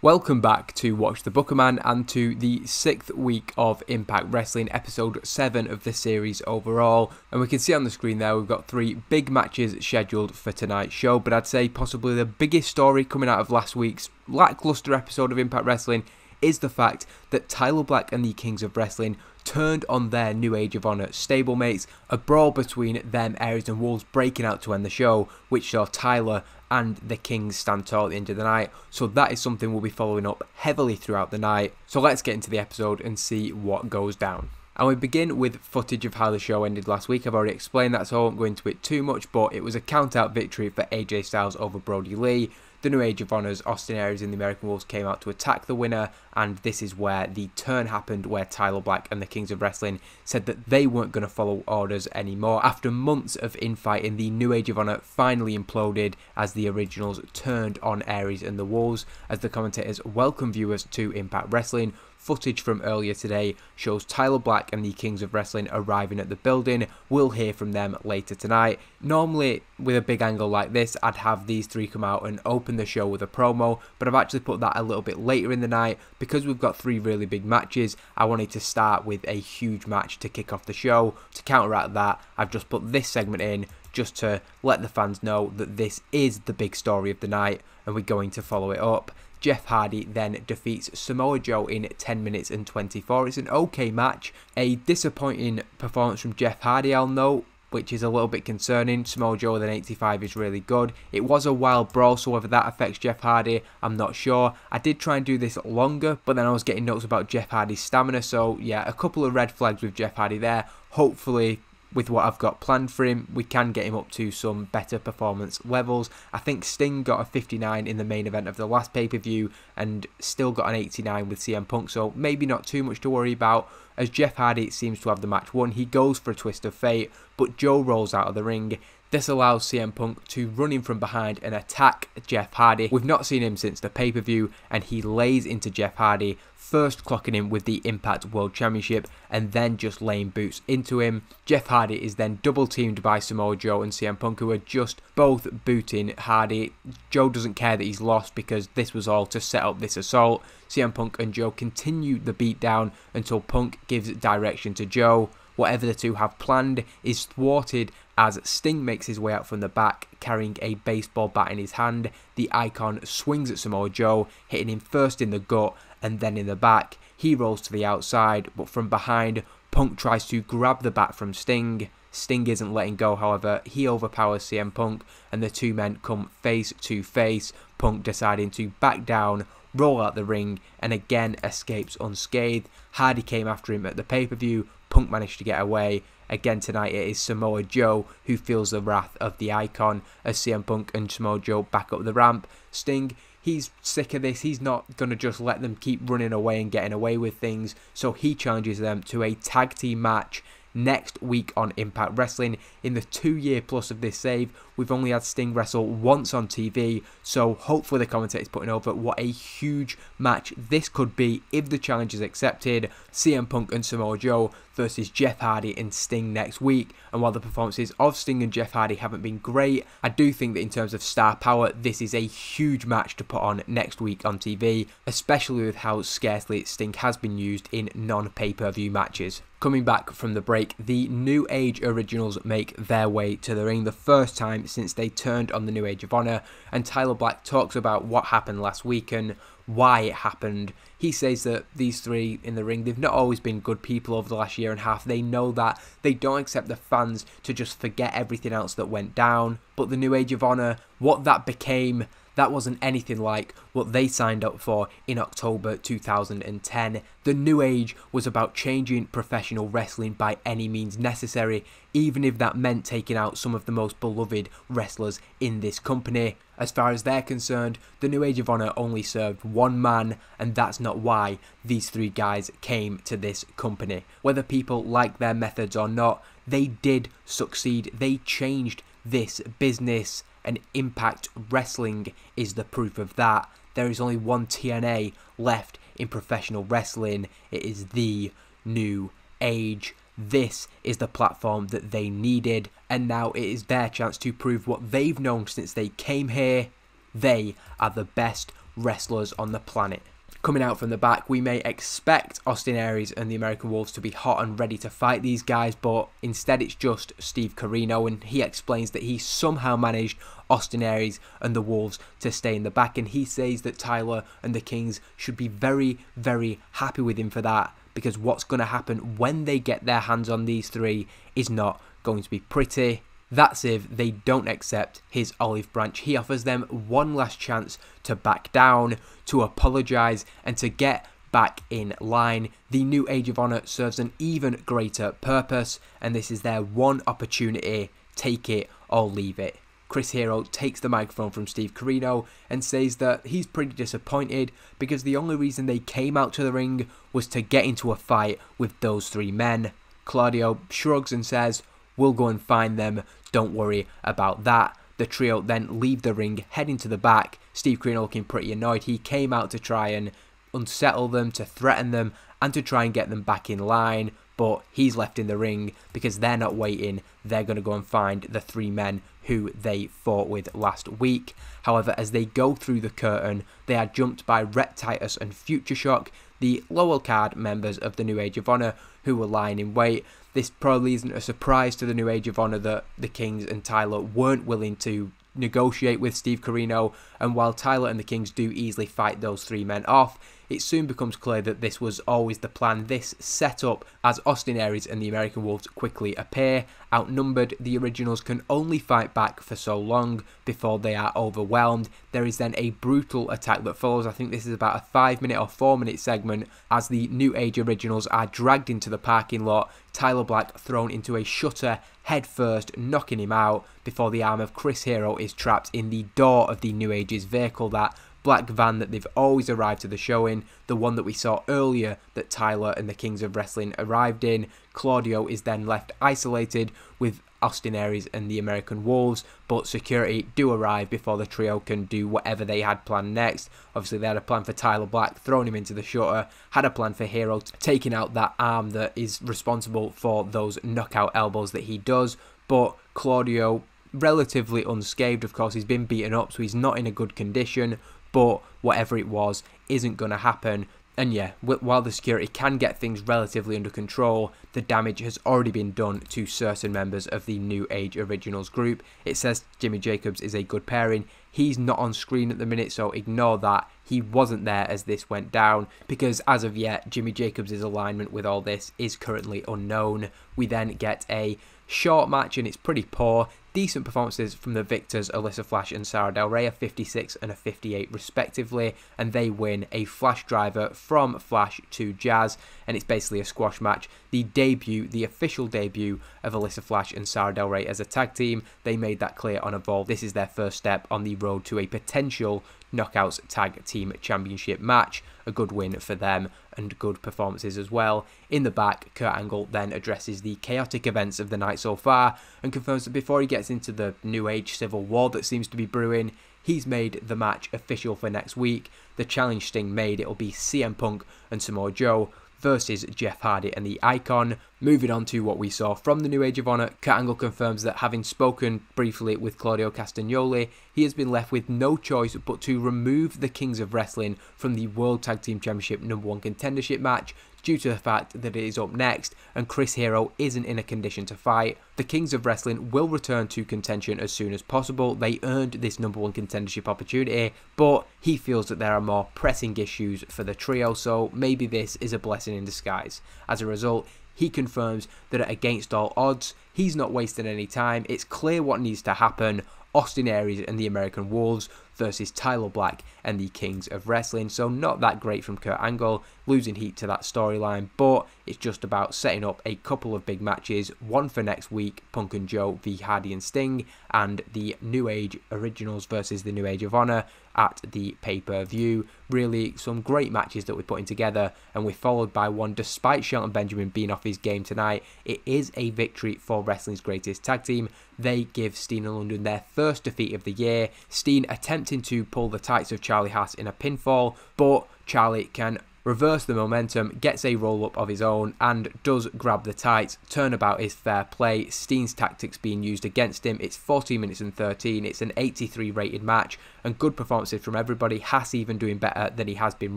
Welcome back to Watch the Booker Man and to the 6th week of Impact Wrestling, episode 7 of the series overall. And we can see on the screen there we've got 3 big matches scheduled for tonight's show, but I'd say possibly the biggest story coming out of last week's lackluster episode of Impact Wrestling is the fact that Tyler Black and the Kings of Wrestling turned on their New Age of Honor stablemates, a brawl between them, Aries and Wolves, breaking out to end the show, which saw Tyler and the Kings stand tall at the end of the night. So that is something we'll be following up heavily throughout the night. So let's get into the episode and see what goes down. And we begin with footage of how the show ended last week. I've already explained that, so I won't go into it too much, but it was a count-out victory for AJ Styles over Brody Lee. The New Age of Honor's Austin Aries and the American Wolves came out to attack the winner, and this is where the turn happened, where Tyler Black and the Kings of Wrestling said that they weren't going to follow orders anymore. After months of infighting, the New Age of Honor finally imploded as the Originals turned on Aries and the Wolves, as the commentators welcome viewers to Impact Wrestling. Footage from earlier today shows Tyler Black and the Kings of Wrestling arriving at the building. We'll hear from them later tonight. Normally, with a big angle like this, I'd have these 3 come out and open the show with a promo, but I've actually put that a little bit later in the night. Because we've got 3 really big matches, I wanted to start with a huge match to kick off the show. To counteract that, I've just put this segment in just to let the fans know that this is the big story of the night and we're going to follow it up. Jeff Hardy then defeats Samoa Joe in 10 minutes and 24. It's an okay match. A disappointing performance from Jeff Hardy, I'll note, which is a little bit concerning. Samoa Joe with an 85 is really good. It was a wild brawl, so whether that affects Jeff Hardy, I'm not sure. I did try and do this longer, but then I was getting notes about Jeff Hardy's stamina, so yeah, a couple of red flags with Jeff Hardy there. Hopefully, with what I've got planned for him, we can get him up to some better performance levels. I think Sting got a 59 in the main event of the last pay-per-view and still got an 89 with CM Punk, so maybe not too much to worry about. As Jeff Hardy seems to have the match won, he goes for a twist of fate, but Joe rolls out of the ring. This allows CM Punk to run in from behind and attack Jeff Hardy. We've not seen him since the pay-per-view, and he lays into Jeff Hardy, first clocking him with the Impact World Championship and then just laying boots into him. Jeff Hardy is then double teamed by Samoa Joe and CM Punk, who are just both booting Hardy. Joe doesn't care that he's lost because this was all to set up this assault. CM Punk and Joe continue the beatdown until Punk gives direction to Joe. Whatever the two have planned is thwarted as Sting makes his way out from the back, carrying a baseball bat in his hand. The Icon swings at Samoa Joe, hitting him first in the gut and then in the back. He rolls to the outside, but from behind, Punk tries to grab the bat from Sting. Sting isn't letting go, however, he overpowers CM Punk, and the two men come face to face, Punk deciding to back down, roll out the ring, and again escapes unscathed. Hardy came after him at the pay-per-view, Punk managed to get away. Again tonight it is Samoa Joe who feels the wrath of the Icon as CM Punk and Samoa Joe back up the ramp. Sting, he's sick of this, he's not going to just let them keep running away and getting away with things, so he challenges them to a tag team match next week on Impact Wrestling. In the 2-year plus of this save, we've only had Sting wrestle once on TV, so hopefully the commentator's putting over what a huge match this could be if the challenge is accepted. CM Punk and Samoa Joe versus Jeff Hardy and Sting next week, and while the performances of Sting and Jeff Hardy haven't been great, I do think that in terms of star power, this is a huge match to put on next week on TV, especially with how scarcely Sting has been used in non-pay-per-view matches. Coming back from the break, the New Age Originals make their way to the ring the first time since they turned on the New Age of Honor, and Tyler Black talks about what happened last week and why it happened. He says that these 3 in the ring, they've not always been good people over the last year and a half. They know that. They don't accept the fans to just forget everything else that went down. But the New Age of Honor, what that became, that wasn't anything like what they signed up for in October 2010. The New Age was about changing professional wrestling by any means necessary, even if that meant taking out some of the most beloved wrestlers in this company. As far as they're concerned, the New Age of Honor only served one man, and that's not why these 3 guys came to this company. Whether people like their methods or not, they did succeed. They changed this business, and Impact Wrestling is the proof of that. There is only one TNA left in professional wrestling. It is the New Age. This is the platform that they needed, and now it is their chance to prove what they've known since they came here. They are the best wrestlers on the planet. Coming out from the back, we may expect Austin Aries and the American Wolves to be hot and ready to fight these guys, but instead it's just Steve Corino, and he explains that he somehow managed Austin Aries and the Wolves to stay in the back, and he says that Tyler and the Kings should be very, very happy with him for that, because what's going to happen when they get their hands on these three is not going to be pretty. That's if they don't accept his olive branch. He offers them one last chance to back down, to apologise, and to get back in line. The New Age of Honor serves an even greater purpose, and this is their one opportunity. Take it or leave it. Chris Hero takes the microphone from Steve Corino and says that he's pretty disappointed because the only reason they came out to the ring was to get into a fight with those three men. Claudio shrugs and says, "We'll go and find them, don't worry about that." The trio then leave the ring, heading to the back. Steve Corino looking pretty annoyed. He came out to try and unsettle them, to threaten them, and to try and get them back in line, but he's left in the ring because they're not waiting. They're going to go and find the three men who they fought with last week. However, as they go through the curtain, they are jumped by Rhett Titus and Future Shock, the lower card members of the New Age of Honor, who were lying in wait. This probably isn't a surprise to the New Age of Honor that the Kings and Tyler weren't willing to negotiate with Steve Corino, and while Tyler and the Kings do easily fight those three men off, it soon becomes clear that this was always the plan. This set up as Austin Aries and the American Wolves quickly appear. Outnumbered, the Originals can only fight back for so long before they are overwhelmed. There is then a brutal attack that follows. I think this is about a 5-minute or 4-minute segment as the New Age Originals are dragged into the parking lot. Tyler Black thrown into a shutter head first, knocking him out before the arm of Chris Hero is trapped in the door of the New Age's vehicle, that black van that they've always arrived to the show in, the one that we saw earlier that Tyler and the Kings of Wrestling arrived in. Claudio is then left isolated with Austin Aries and the American Wolves, but security do arrive before the trio can do whatever they had planned next. Obviously they had a plan for Tyler Black, throwing him into the shutter, had a plan for Hero taking out that arm that is responsible for those knockout elbows that he does, but Claudio relatively unscathed. Of course, he's been beaten up, so he's not in a good condition, but whatever it was isn't going to happen. And yeah, while the security can get things relatively under control, the damage has already been done to certain members of the New Age Originals group. It says Jimmy Jacobs is a good pairing. He's not on screen at the minute, so ignore that. He wasn't there as this went down, because as of yet, Jimmy Jacobs' alignment with all this is currently unknown. We then get a short match, and it's pretty poor. Decent performances from the victors, Alyssa Flash and Sara Del Rey, a 56 and a 58 respectively, and they win a Flash driver from Flash to Jazz, and it's basically a squash match. The debut, the official debut of Alyssa Flash and Sara Del Rey as a tag team. They made that clear on Evolve. This is their first step on the road to a potential Knockouts Tag Team Championship match. A good win for them and good performances as well. In the back, Kurt Angle then addresses the chaotic events of the night so far and confirms that before he gets into the New Age civil war that seems to be brewing, he's made the match official for next week. The challenge Sting made, it'll be CM Punk and Samoa Joe versus Jeff Hardy and the Icon. Moving on to what we saw from the New Age of Honor, Kurt Angle confirms that having spoken briefly with Claudio Castagnoli, he has been left with no choice but to remove the Kings of Wrestling from the World Tag Team Championship #1 contendership match due to the fact that it is up next and Chris Hero isn't in a condition to fight. The Kings of Wrestling will return to contention as soon as possible. They earned this #1 contendership opportunity, but he feels that there are more pressing issues for the trio, so maybe this is a blessing in disguise. As a result, he confirms that against all odds, he's not wasting any time. It's clear what needs to happen. Austin Aries and the American Wolves versus Tyler Black and the Kings of Wrestling. So not that great from Kurt Angle, losing heat to that storyline, but it's just about setting up a couple of big matches, one for next week, Punk and Joe v Hardy and Sting, and the New Age Originals versus the New Age of Honor at the pay-per-view. Really some great matches that we're putting together, and we're followed by one despite Shelton Benjamin being off his game tonight. It is a victory for wrestling's greatest tag team. They give Steen and London their first defeat of the year. Steen attempting to pull the tights of Charlie Haas in a pinfall, but Charlie can reverse the momentum, gets a roll-up of his own, and does grab the tights. Turnabout is fair play, Steen's tactics being used against him. It's 14 minutes and 13, it's an 83 rated match, and good performances from everybody. Haas even doing better than he has been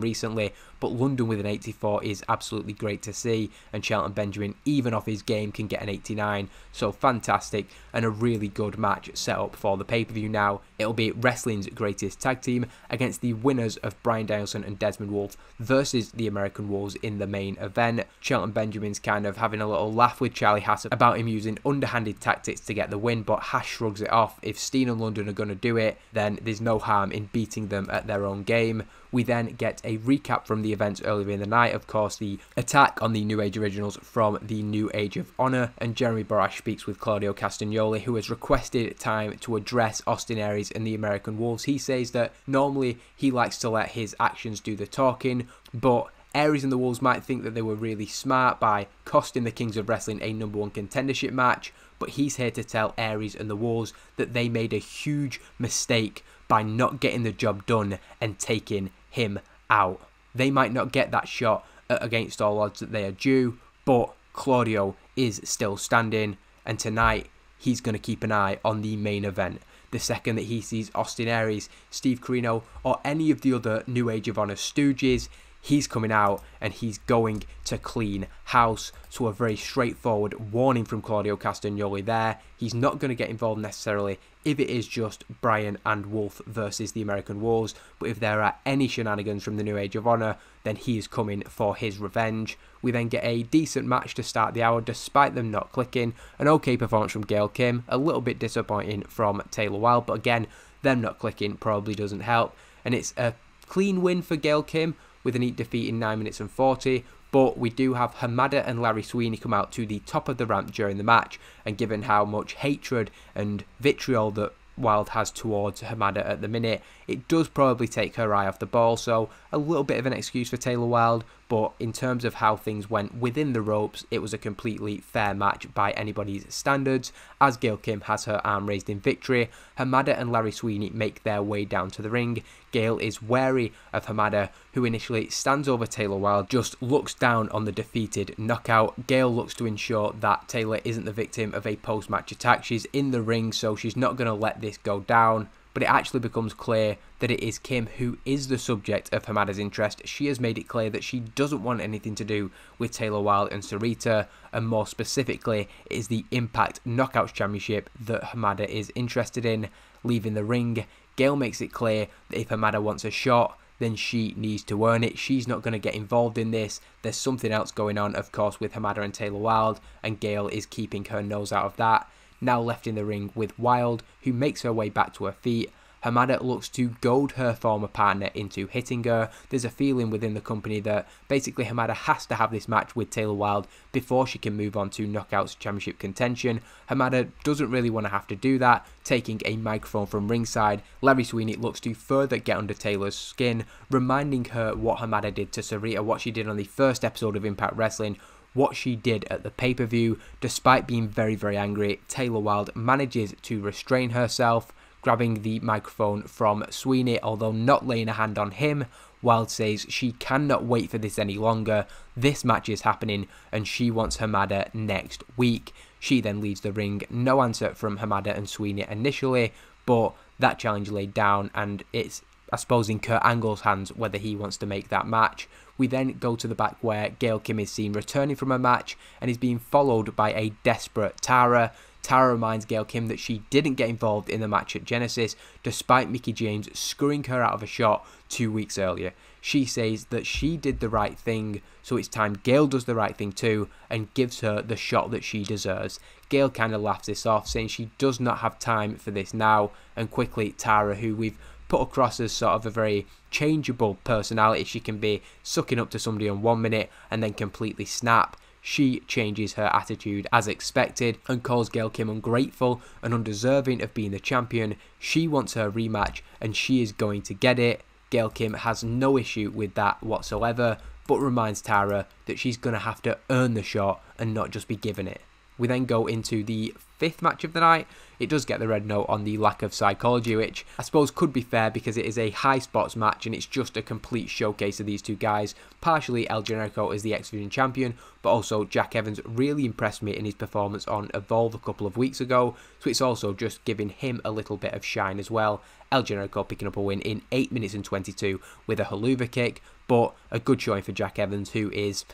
recently, but London with an 84 is absolutely great to see, and Shelton Benjamin, even off his game, can get an 89, so fantastic, and a really good match set up for the pay-per-view now. It'll be wrestling's greatest tag team against the winners of Bryan Danielson and Desmond Wolfe versus the American Wolves in the main event. Shelton Benjamin's kind of having a little laugh with Charlie Haas about him using underhanded tactics to get the win, but Haas shrugs it off. If Steen and London are going to do it, then there's no harm in beating them at their own game. We then get a recap from the events earlier in the night. Of course, the attack on the New Age Originals from the New Age of Honor, and Jeremy Borash speaks with Claudio Castagnoli, who has requested time to address Austin Aries and the American Wolves. He says that normally he likes to let his actions do the talking, but Aries and the Wolves might think that they were really smart by costing the Kings of Wrestling a #1 contendership match, but he's here to tell Aries and the Wolves that they made a huge mistake by not getting the job done and taking him out. They might not get that shot against all odds that they are due, but Claudio is still standing, and tonight he's going to keep an eye on the main event. The second that he sees Austin Aries, Steve Corino, or any of the other New Age of Honor stooges, he's coming out and he's going to clean house. So a very straightforward warning from Claudio Castagnoli there. He's not going to get involved necessarily if it is just Bryan and Wolfe versus the American Wolves, but if there are any shenanigans from the New Age of Honor, then he is coming for his revenge. We then get a decent match to start the hour despite them not clicking. An okay performance from Gail Kim, a little bit disappointing from Taylor Wilde, but again, them not clicking probably doesn't help. And it's a clean win for Gail Kim with a neat defeat in 9 minutes and 40, but we do have Hamada and Larry Sweeney come out to the top of the ramp during the match, and given how much hatred and vitriol that Wilde has towards Hamada at the minute, it does probably take her eye off the ball, so a little bit of an excuse for Taylor Wilde, but in terms of how things went within the ropes, it was a completely fair match by anybody's standards, as Gail Kim has her arm raised in victory. Hamada and Larry Sweeney make their way down to the ring. Gail is wary of Hamada, who initially stands over Taylor Wilde, just looks down on the defeated knockout. Gail looks to ensure that Taylor isn't the victim of a post-match attack. She's in the ring, so she's not going to let this go down. But it actually becomes clear that it is Kim who is the subject of Hamada's interest. She has made it clear that she doesn't want anything to do with Taylor Wilde and Sarita, and more specifically, it is the Impact Knockouts Championship that Hamada is interested in. Leaving the ring, Gail makes it clear that if Hamada wants a shot, then she needs to earn it. She's not going to get involved in this. There's something else going on, of course, with Hamada and Taylor Wilde, and Gail is keeping her nose out of that. Now left in the ring with Wilde, who makes her way back to her feet. Hamada looks to goad her former partner into hitting her. There's a feeling within the company that basically Hamada has to have this match with Taylor Wilde before she can move on to Knockouts Championship contention. Hamada doesn't really want to have to do that, taking a microphone from ringside. Larry Sweeney looks to further get under Taylor's skin, reminding her what Hamada did to Sarita, what she did on the first episode of Impact Wrestling, what she did at the pay-per-view. Despite being very, very angry, Taylor Wilde manages to restrain herself, grabbing the microphone from Sweeney, although not laying a hand on him. Wilde says she cannot wait for this any longer. This match is happening and she wants Hamada next week. She then leaves the ring. No answer from Hamada and Sweeney initially, but that challenge laid down, and it's, I suppose, in Kurt Angle's hands whether he wants to make that match. We then go to the back where Gail Kim is seen returning from a match and is being followed by a desperate Tara. Tara reminds Gail Kim that she didn't get involved in the match at Genesis, despite Mickie James screwing her out of a shot 2 weeks earlier. She says that she did the right thing, so it's time Gail does the right thing too, and gives her the shot that she deserves. Gail kind of laughs this off, saying she does not have time for this now, and quickly Tara, who we've put across as sort of a very changeable personality, she can be sucking up to somebody on 1 minute and then completely snap. She changes her attitude as expected and calls Gail Kim ungrateful and undeserving of being the champion. She wants her rematch and she is going to get it. Gail Kim has no issue with that whatsoever, but reminds Tara that she's going to have to earn the shot and not just be given it. We then go into the 5th match of the night. It does get the red note on the lack of psychology, which I suppose could be fair because it is a high spots match and it's just a complete showcase of these two guys. Partially El Generico as the X Division champion, but also Jack Evans really impressed me in his performance on Evolve a couple of weeks ago, so it's also just giving him a little bit of shine as well. El Generico picking up a win in 8 minutes and 22 with a haluva kick, but a good showing for Jack Evans, who he's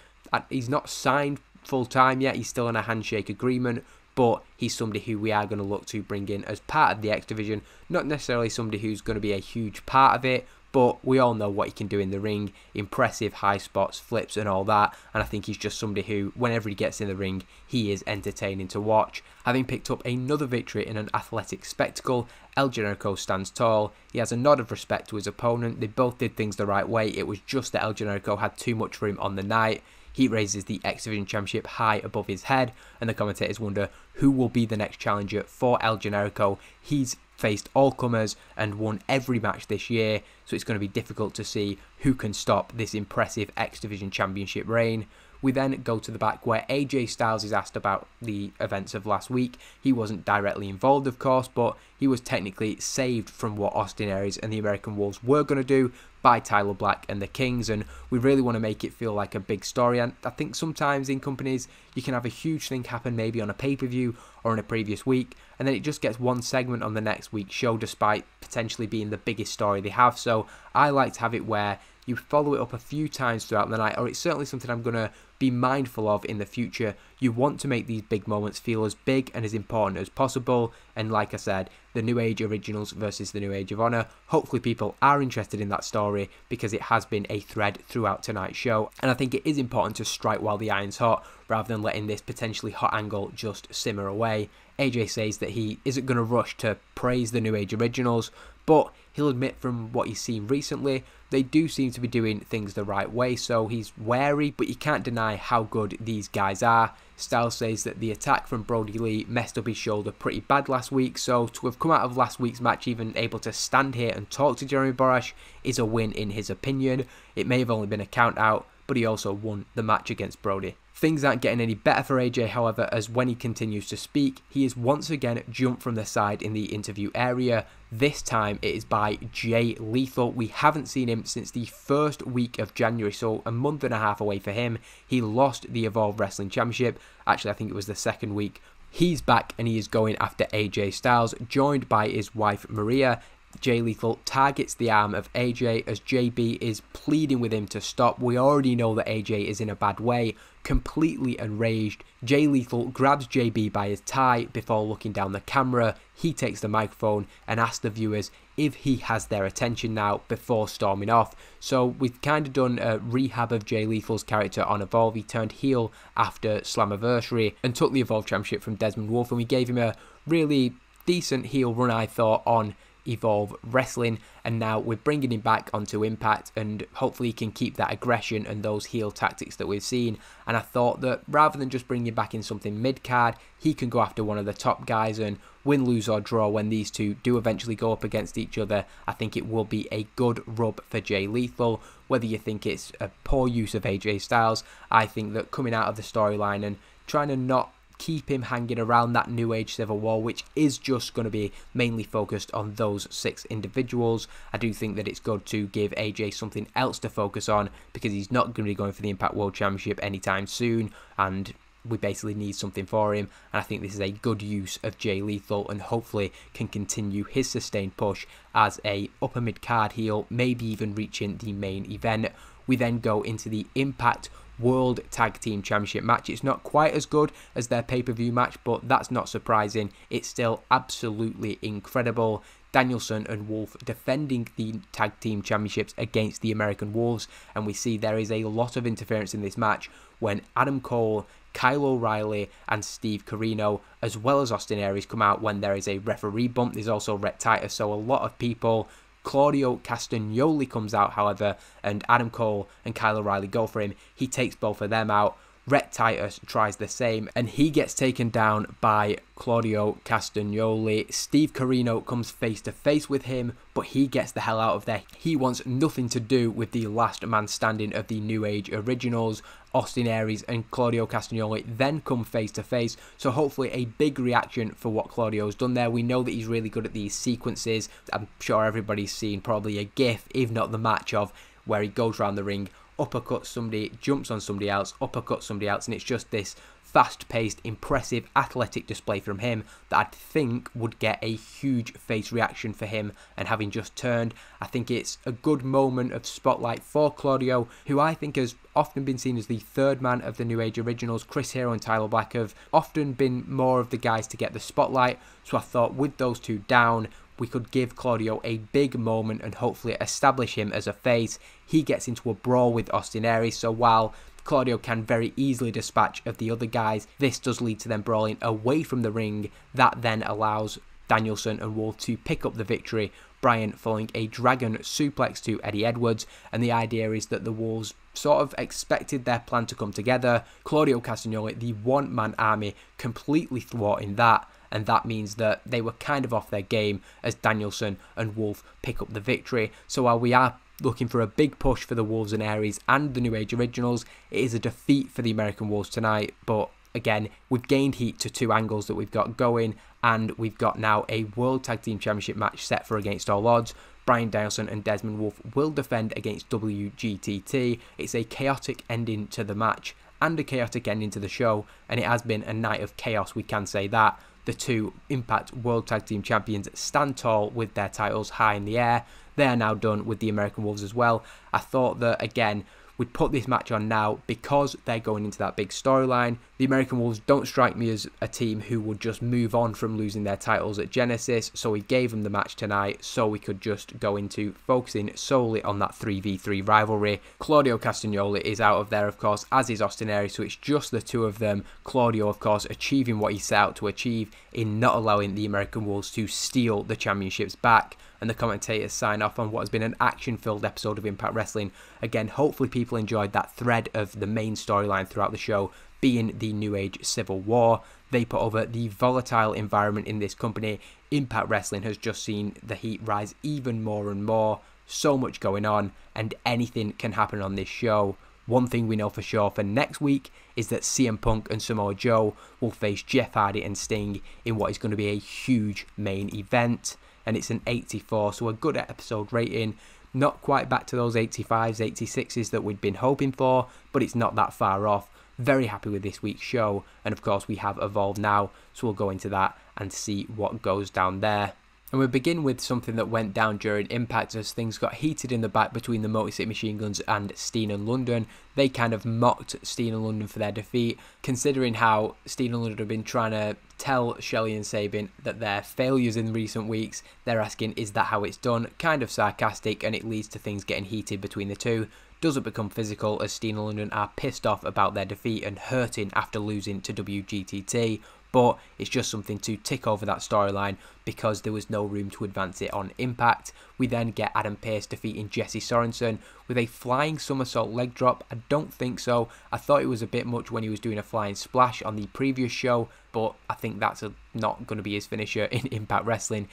not signed full time yet, he's still on a handshake agreement, but he's somebody who we are going to look to bring in as part of the X Division. Not necessarily somebody who's going to be a huge part of it, but we all know what he can do in the ring. Impressive high spots, flips and all that, and I think he's just somebody who, whenever he gets in the ring, he is entertaining to watch. Having picked up another victory in an athletic spectacle, El Generico stands tall. He has a nod of respect to his opponent. They both did things the right way. It was just that El Generico had too much for him on the night. He raises the X Division Championship high above his head, and the commentators wonder who will be the next challenger for El Generico. He's faced all comers and won every match this year, so it's going to be difficult to see who can stop this impressive X Division Championship reign. We then go to the back where AJ Styles is asked about the events of last week. He wasn't directly involved, of course, but he was technically saved from what Austin Aries and the American Wolves were going to do by Tyler Black and the Kings, and we really want to make it feel like a big story. And I think sometimes in companies you can have a huge thing happen maybe on a pay-per-view or in a previous week, and then it just gets one segment on the next week's show despite potentially being the biggest story they have. So I like to have it where you follow it up a few times throughout the night, or it's certainly something I'm going to be mindful of in the future. You want to make these big moments feel as big and as important as possible, and like I said, the New Age Originals versus the New Age of Honor, hopefully people are interested in that story because it has been a thread throughout tonight's show, and I think it is important to strike while the iron's hot rather than letting this potentially hot angle just simmer away. AJ says that he isn't going to rush to praise the New Age Originals, but he'll admit from what he's seen recently, they do seem to be doing things the right way, so he's wary, but you can't deny how good these guys are. Styles says that the attack from Brody Lee messed up his shoulder pretty bad last week, so to have come out of last week's match even able to stand here and talk to Jeremy Borash is a win in his opinion. It may have only been a count out, but he also won the match against Brody. Things aren't getting any better for AJ, however, as when he continues to speak, he is once again jumped from the side in the interview area. This time it is by Jay Lethal. We haven't seen him since the first week of January, so a month and a half away for him. He lost the Evolve Wrestling Championship. Actually, I think it was the second week. He's back and he is going after AJ Styles, joined by his wife Maria. Jay Lethal targets the arm of AJ as JB is pleading with him to stop. We already know that AJ is in a bad way. Completely enraged, Jay Lethal grabs JB by his tie before looking down the camera. He takes the microphone and asks the viewers if he has their attention now before storming off. So we've kind of done a rehab of Jay Lethal's character on Evolve. He turned heel after Slammiversary and took the Evolve Championship from Desmond Wolfe, and we gave him a really decent heel run, I thought, on Evolve Wrestling, and now we're bringing him back onto Impact, and hopefully he can keep that aggression and those heel tactics that we've seen. And I thought that rather than just bringing him back in something mid-card, he can go after one of the top guys and win, lose or draw when these two do eventually go up against each other. I think it will be a good rub for Jay Lethal. Whether you think it's a poor use of AJ Styles, I think that coming out of the storyline and trying to not keep him hanging around that New Age Civil War, which is just going to be mainly focused on those 6 individuals. I do think that it's good to give AJ something else to focus on because he's not going to be going for the Impact World Championship anytime soon, and we basically need something for him. And I think this is a good use of Jay Lethal and hopefully can continue his sustained push as a upper mid-card heel, maybe even reaching the main event. We then go into the Impact World Tag Team Championship match. It's not quite as good as their pay-per-view match, but that's not surprising. It's still absolutely incredible. Danielson and Wolfe defending the Tag Team Championships against the American Wolves, and we see there is a lot of interference in this match when Adam Cole, Kyle O'Reilly and Steve Corino, as well as Austin Aries, come out when there is a referee bump. There's also Rhett Titus, so a lot of people. Claudio Castagnoli comes out, however, and Adam Cole and Kyle O'Reilly go for him. He takes both of them out. Rhett Titus tries the same, and he gets taken down by Claudio Castagnoli. Steve Corino comes face to face with him, but he gets the hell out of there. He wants nothing to do with the last man standing of the New Age Originals. Austin Aries and Claudio Castagnoli then come face to face, so hopefully a big reaction for what Claudio's done there. We know that he's really good at these sequences. I'm sure everybody's seen probably a gif, if not the match, of where he goes around the ring, uppercuts somebody, jumps on somebody else, uppercuts somebody else, and it's just this fast-paced, impressive, athletic display from him that I think would get a huge face reaction for him. And having just turned, I think it's a good moment of spotlight for Claudio, who I think has often been seen as the third man of the New Age Originals. Chris Hero and Tyler Black have often been more of the guys to get the spotlight, so I thought with those two down, we could give Claudio a big moment and hopefully establish him as a face. He gets into a brawl with Austin Aries, so while Claudio can very easily dispatch of the other guys, this does lead to them brawling away from the ring. That then allows Danielson and Wolfe to pick up the victory, Bryan following a dragon suplex to Eddie Edwards, and the idea is that the Wolves sort of expected their plan to come together. Claudio Castagnoli, the one-man army, completely thwarting that, and that means that they were kind of off their game as Danielson and Wolfe pick up the victory. So while we are looking for a big push for the Wolves and Aries and the New Age Originals, it is a defeat for the American Wolves tonight. But again, we've gained heat to two angles that we've got going, and we've got now a World Tag Team Championship match set for Against All Odds. Bryan Danielson and Desmond Wolfe will defend against WGTT. It's a chaotic ending to the match and a chaotic ending to the show, and it has been a night of chaos, we can say that. The two Impact World Tag Team Champions stand tall with their titles high in the air. They are now done with the American Wolves as well. I thought that, again, we'd put this match on now because they're going into that big storyline. The American Wolves don't strike me as a team who would just move on from losing their titles at Genesis, so we gave them the match tonight so we could just go into focusing solely on that 3v3 rivalry. Claudio Castagnoli is out of there, of course, as is Austin Aries, so it's just the two of them. Claudio, of course, achieving what he set out to achieve in not allowing the American Wolves to steal the championships back. And the commentators sign off on what has been an action-filled episode of Impact Wrestling. Again, hopefully people enjoyed that thread of the main storyline throughout the show being the New Age Civil War. They put over the volatile environment in this company. Impact Wrestling has just seen the heat rise even more and more. So much going on, and anything can happen on this show. One thing we know for sure for next week is that CM Punk and Samoa Joe will face Jeff Hardy and Sting in what is going to be a huge main event. And it's an 84, so a good episode rating. Not quite back to those 85s, 86s that we'd been hoping for, but it's not that far off. Very happy with this week's show, and of course we have Evolve now, so we'll go into that and see what goes down there. And we begin with something that went down during Impact as things got heated in the back between the Motor City Machine Guns and Steen and London. They kind of mocked Steen and London for their defeat, considering how Steen and London have been trying to tell Shelley and Sabin that they're failures in recent weeks. They're asking, is that how it's done? Kind of sarcastic, and it leads to things getting heated between the two. Doesn't become physical as Steen and London are pissed off about their defeat and hurting after losing to WGTT. But it's just something to tick over that storyline because there was no room to advance it on Impact. We then get Adam Pearce defeating Jesse Sorensen with a flying somersault leg drop. I don't think so. I thought it was a bit much when he was doing a flying splash on the previous show, but I think that's not going to be his finisher in Impact Wrestling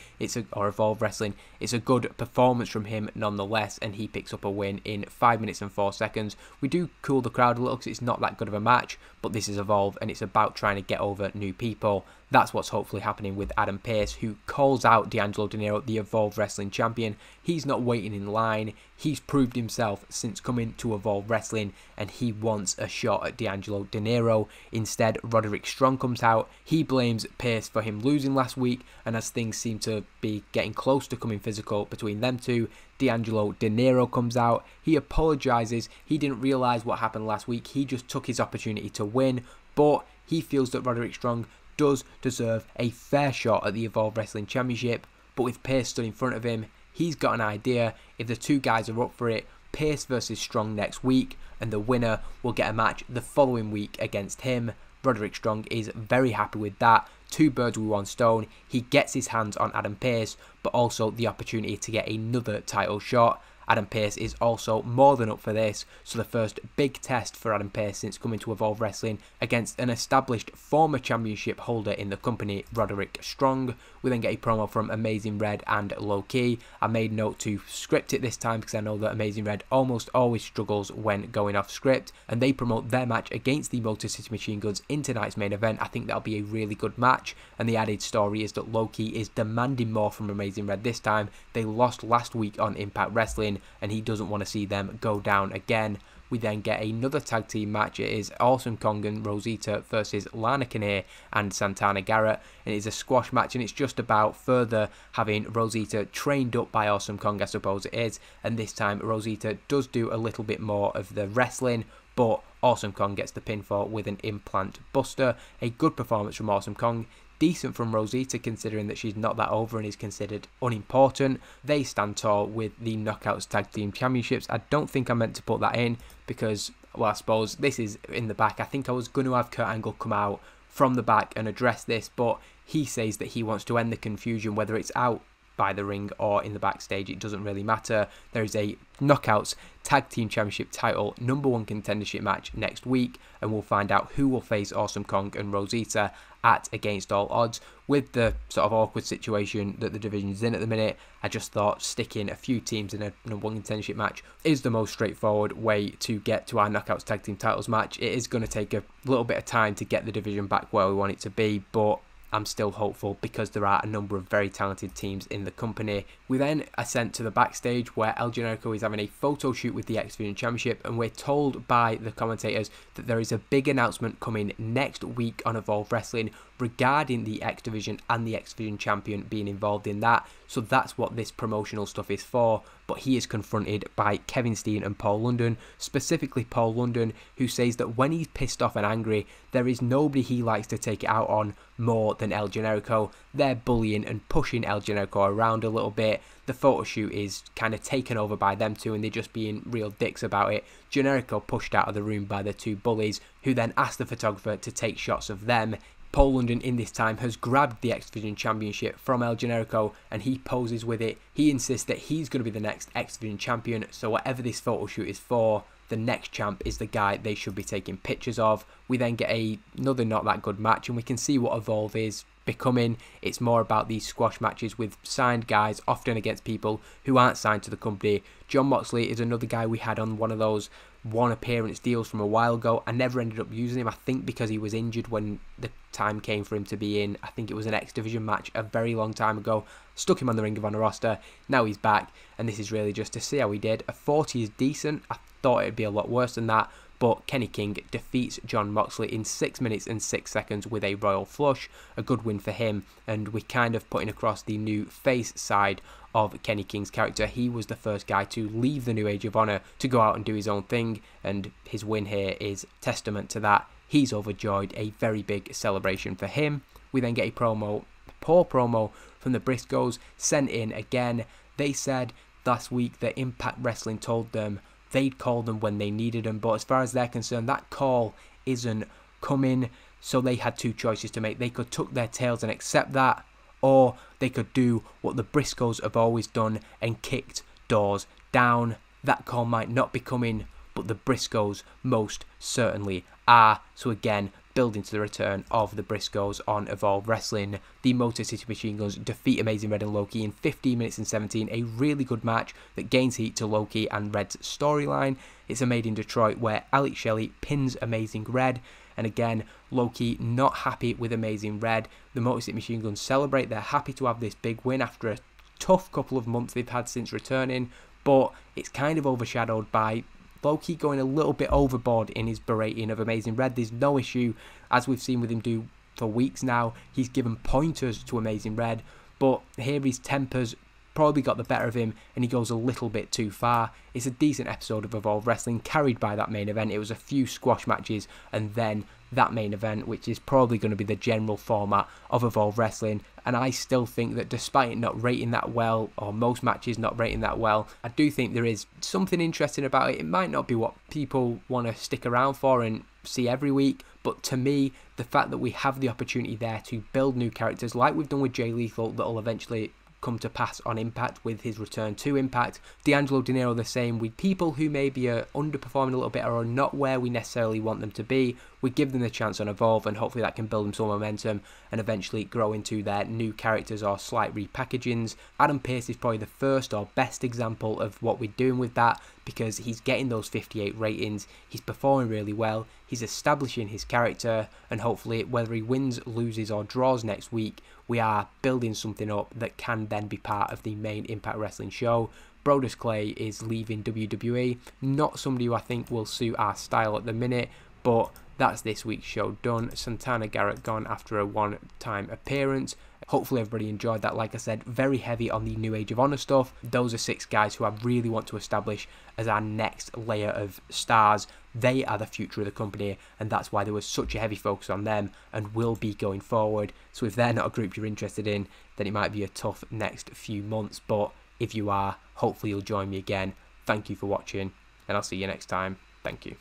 or Evolve Wrestling. It's a good performance from him nonetheless, and he picks up a win in 5 minutes and 4 seconds. We do cool the crowd a little because it's not that good of a match, but this is Evolve and it's about trying to get over new people. That's what's hopefully happening with Adam Pearce, who calls out D'Angelo Dinero, the Evolve Wrestling champion. He's not waiting in line. He's proved himself since coming to Evolve Wrestling, and he wants a shot at D'Angelo Dinero. Instead, Roderick Strong comes out. He blames Pearce for him losing last week, and as things seem to be getting close to coming physical between them two, D'Angelo Dinero comes out. He apologises. He didn't realise what happened last week. He just took his opportunity to win, but he feels that Roderick Strong does deserve a fair shot at the Evolve Wrestling Championship. But with Pearce stood in front of him, he's got an idea. If the two guys are up for it, Pearce versus Strong next week, and the winner will get a match the following week against him. Roderick Strong is very happy with that. Two birds with one stone. He gets his hands on Adam Pearce, but also the opportunity to get another title shot. Adam Pearce is also more than up for this, so the first big test for Adam Pearce since coming to Evolve Wrestling against an established former championship holder in the company, Roderick Strong. We then get a promo from Amazing Red and Low Ki. I made note to script it this time because I know that Amazing Red almost always struggles when going off script, and they promote their match against the Motor City Machine Guns in tonight's main event. I think that'll be a really good match, and the added story is that Low Ki is demanding more from Amazing Red this time. They lost last week on Impact Wrestling, and he doesn't want to see them go down again. We then get another tag team match. It is Awesome Kong and Rosita versus Lana Kinnear and Santana Garrett. And it is a squash match, and it's just about further having Rosita trained up by Awesome Kong, I suppose it is. And this time Rosita does do a little bit more of the wrestling, but Awesome Kong gets the pinfall with an implant buster. A good performance from Awesome Kong. Decent from Rosita considering that she's not that over and is considered unimportant. They stand tall with the Knockouts Tag Team Championships. I don't think I meant to put that in because, well, I suppose this is in the back. I think I was going to have Kurt Angle come out from the back and address this, but he says that he wants to end the confusion, whether it's out by the ring or in the backstage, it doesn't really matter. There is a Knockouts Tag Team Championship title #1 contendership match next week, and we'll find out who will face Awesome Kong and Rosita at Against All Odds. With the sort of awkward situation that the division's in at the minute, I just thought sticking a few teams in a #1 contendership match is the most straightforward way to get to our Knockouts Tag Team titles match. It is going to take a little bit of time to get the division back where we want it to be, but I'm still hopeful because there are a number of very talented teams in the company. We then are sent to the backstage where El Generico is having a photo shoot with the X Division Championship, and we're told by the commentators that there is a big announcement coming next week on Evolve Wrestling regarding the X Division and the X Division Champion being involved in that. So that's what this promotional stuff is for. But he is confronted by Kevin Steen and Paul London, specifically Paul London, who says that when he's pissed off and angry, there is nobody he likes to take it out on more than El Generico. They're bullying and pushing El Generico around a little bit. The photo shoot is kind of taken over by them two, and they're just being real dicks about it. Generico pushed out of the room by the two bullies, who then asked the photographer to take shots of them. Paul London in this time has grabbed the X Division Championship from El Generico and he poses with it. He insists that he's going to be the next X Division Champion, so whatever this photo shoot is for, the next champ is the guy they should be taking pictures of. We then get another not that good match, and we can see what Evolve is becoming. It's more about these squash matches with signed guys, often against people who aren't signed to the company. John Moxley is another guy we had on one of those one appearance deals from a while ago. I never ended up using him, I think because he was injured when the time came for him to be in. I think it was an X Division match a very long time ago. Stuck him on the Ring of Honor roster. Now he's back, and this is really just to see how he did. A 40 is decent. I thought it'd be a lot worse than that, but Kenny King defeats John Moxley in 6 minutes and 6 seconds with a Royal Flush. A good win for him, and we're kind of putting across the new face side of Kenny King's character. He was the first guy to leave the New Age of Honor to go out and do his own thing, and his win here is testament to that. He's overjoyed, a very big celebration for him. We then get a poor promo from the Briscoes, sent in again. They said last week that Impact Wrestling told them they'd call them when they needed them, but as far as they're concerned, that call isn't coming, so they had two choices to make. They could tuck their tails and accept that, or they could do what the Briscoes have always done and kicked doors down. That call might not be coming, but the Briscoes most certainly are. So again, building to the return of the Briscoes on Evolve Wrestling. The Motor City Machine Guns defeat Amazing Red and Low Ki in 15 minutes and 17. A really good match that gains heat to Low Ki and Red's storyline. It's a Made in Detroit where Alex Shelley pins Amazing Red. And again, Low Ki not happy with Amazing Red. The Motor City Machine Guns celebrate. They're happy to have this big win after a tough couple of months they've had since returning. But it's kind of overshadowed by Low Ki going a little bit overboard in his berating of Amazing Red. There's no issue, as we've seen with him do for weeks now. He's given pointers to Amazing Red, but here his tempers probably got the better of him and he goes a little bit too far. It's a decent episode of Evolve Wrestling carried by that main event. It was a few squash matches and then that main event, which is probably going to be the general format of Evolve Wrestling. And I still think that despite it not rating that well, or most matches not rating that well, I do think there is something interesting about it. It might not be what people want to stick around for and see every week, but to me, the fact that we have the opportunity there to build new characters like we've done with Jay Lethal, that'll eventually come to pass on Impact with his return to Impact. D'Angelo Dinero the same, with people who maybe are underperforming a little bit or are not where we necessarily want them to be. We give them the chance on Evolve, and hopefully that can build them some momentum and eventually grow into their new characters or slight repackagings. Adam Pearce is probably the first or best example of what we're doing with that, because he's getting those 58 ratings, he's performing really well, he's establishing his character, and hopefully whether he wins, loses or draws next week, we are building something up that can then be part of the main Impact Wrestling show. Brodus Clay is leaving WWE, not somebody who I think will suit our style at the minute, but that's this week's show done. Santana Garrett gone after a one-time appearance. Hopefully everybody enjoyed that. Like I said, very heavy on the New Age of Honor stuff. Those are 6 guys who I really want to establish as our next layer of stars. They are the future of the company, and that's why there was such a heavy focus on them and will be going forward. So if they're not a group you're interested in, then it might be a tough next few months. But if you are, hopefully you'll join me again. Thank you for watching, and I'll see you next time. Thank you.